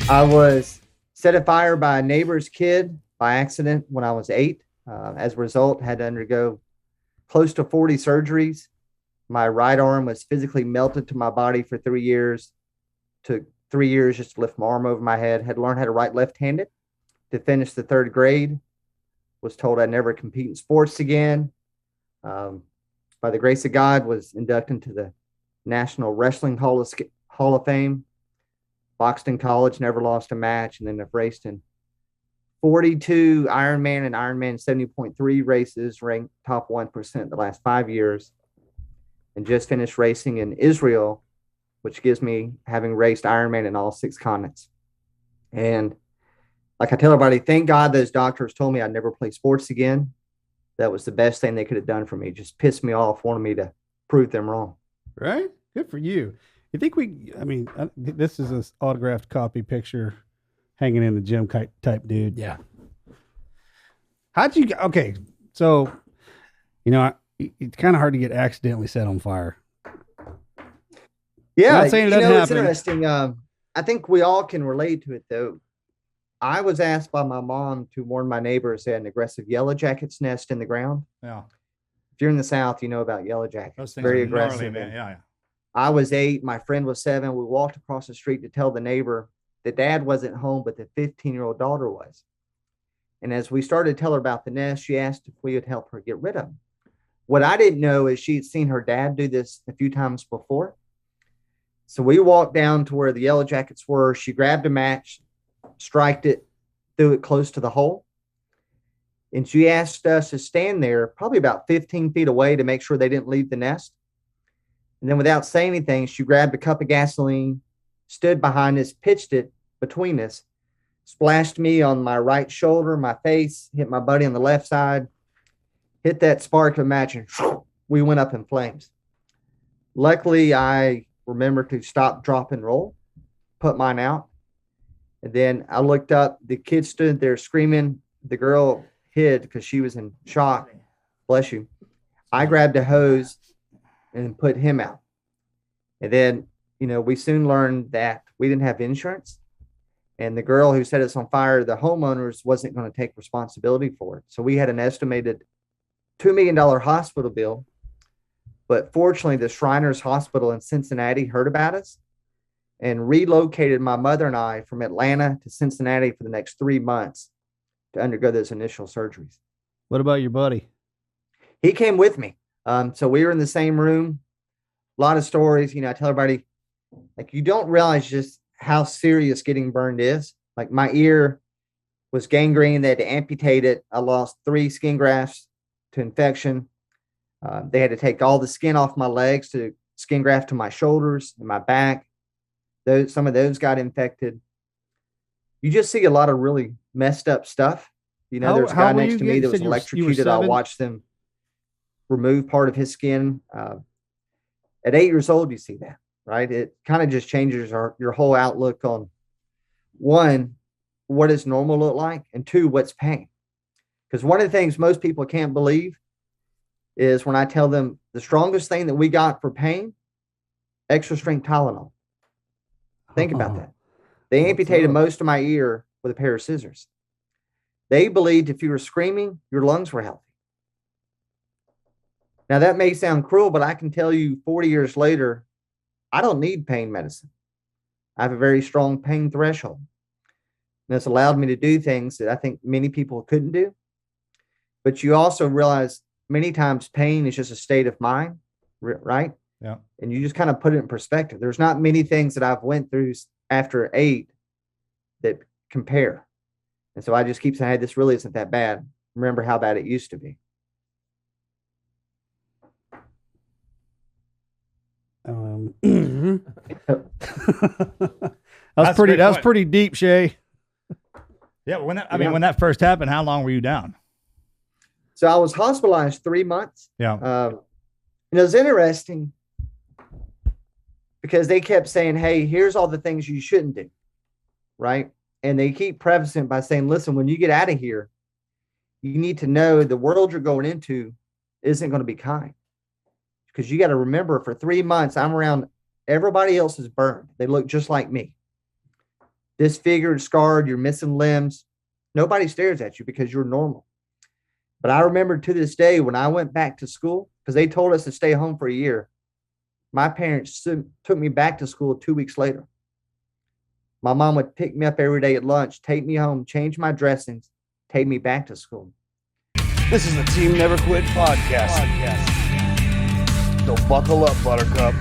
I was set afire by a neighbor's kid by accident when I was 8. As a result, had to undergo close to 40 surgeries. My right arm was physically melted to my body for 3 years. Took 3 years just to lift my arm over my head. Had to learn how to write left-handed to finish the 3rd grade. Was told I'd never compete in sports again. By the grace of God, was inducted into the National Wrestling Hall of Fame. Boxed in college, never lost a match, and then I've raced in 42 Ironman and Ironman 70.3 races, ranked top 1% the last 5 years, and just finished racing in Israel, which gives me having raced Ironman in all 6 continents. And like I tell everybody, thank God those doctors told me I'd never play sports again. That was the best thing they could have done for me. Just pissed me off, wanted me to prove them wrong. Right? Good for you. You think this is an autographed copy picture hanging in the gym type dude. Yeah. Okay. So, it's kind of hard to get accidentally set on fire. Yeah. I'm not saying it doesn't happen. It's interesting. I think we all can relate to it though. I was asked by my mom to warn my neighbors they had an aggressive yellow jacket's nest in the ground. Yeah. If you're in the South, you know about yellow jackets. Those things very are aggressive. gnarly, man. Yeah. I was 8. My friend was 7. We walked across the street to tell the neighbor that dad wasn't home, but the 15-year-old daughter was. And as we started to tell her about the nest, she asked if we would help her get rid of them. What I didn't know is she'd seen her dad do this a few times before. So we walked down to where the yellow jackets were. She grabbed a match, striked it, threw it close to the hole. And she asked us to stand there probably about 15 feet away to make sure they didn't leave the nest. And then without saying anything, she grabbed a cup of gasoline, stood behind us, pitched it between us, splashed me on my right shoulder, my face, hit my buddy on the left side, hit that spark of a match, and we went up in flames. Luckily, I remembered to stop, drop, and roll, put mine out. And then I looked up. The kid stood there screaming. The girl hid because she was in shock. Bless you. I grabbed a hose and put him out. And then, we soon learned that we didn't have insurance. And the girl who set us on fire, the homeowners, wasn't going to take responsibility for it. So we had an estimated $2 million hospital bill. But fortunately, the Shriners Hospital in Cincinnati heard about us and relocated my mother and I from Atlanta to Cincinnati for the next 3 months to undergo those initial surgeries. What about your buddy? He came with me. So we were in the same room. A lot of stories, I tell everybody, like, you don't realize just how serious getting burned is. Like, my ear was gangrene. They had to amputate it. I lost 3 skin grafts to infection. They had to take all the skin off my legs to skin graft to my shoulders and my back. Some of those got infected. You just see a lot of really messed up stuff. There's a guy next to me that was electrocuted. I watched them remove part of his skin. At 8 years old, you see that, right? It kind of just changes your whole outlook on, 1, what does normal look like? And 2, what's pain? Because one of the things most people can't believe is when I tell them the strongest thing that we got for pain, extra strength Tylenol. Think about that. They amputated most of my ear with a pair of scissors. They believed if you were screaming, your lungs were healthy. Now, that may sound cruel, but I can tell you 40 years later, I don't need pain medicine. I have a very strong pain threshold. And it's allowed me to do things that I think many people couldn't do. But you also realize many times pain is just a state of mind, right? Yeah. And you just kind of put it in perspective. There's not many things that I've went through after 8 that compare. And so I just keep saying, hey, this really isn't that bad. Remember how bad it used to be. That was pretty deep, Shay. Yeah. When that first happened, how long were you down? So I was hospitalized 3 months. Yeah. It was interesting because they kept saying, hey, here's all the things you shouldn't do. Right. And they keep prefacing by saying, listen, when you get out of here, you need to know the world you're going into isn't going to be kind. Because you got to remember, for 3 months, I'm around everybody else is burned. They look just like me. disfigured, scarred, you're missing limbs, nobody stares at you because you're normal. But I remember to this day when I went back to school, because they told us to stay home for a year, my parents took me back to school 2 weeks later. My mom would pick me up every day at lunch, take me home, change my dressings, take me back to school. This is the Team Never Quit podcast. So buckle up, Buttercup.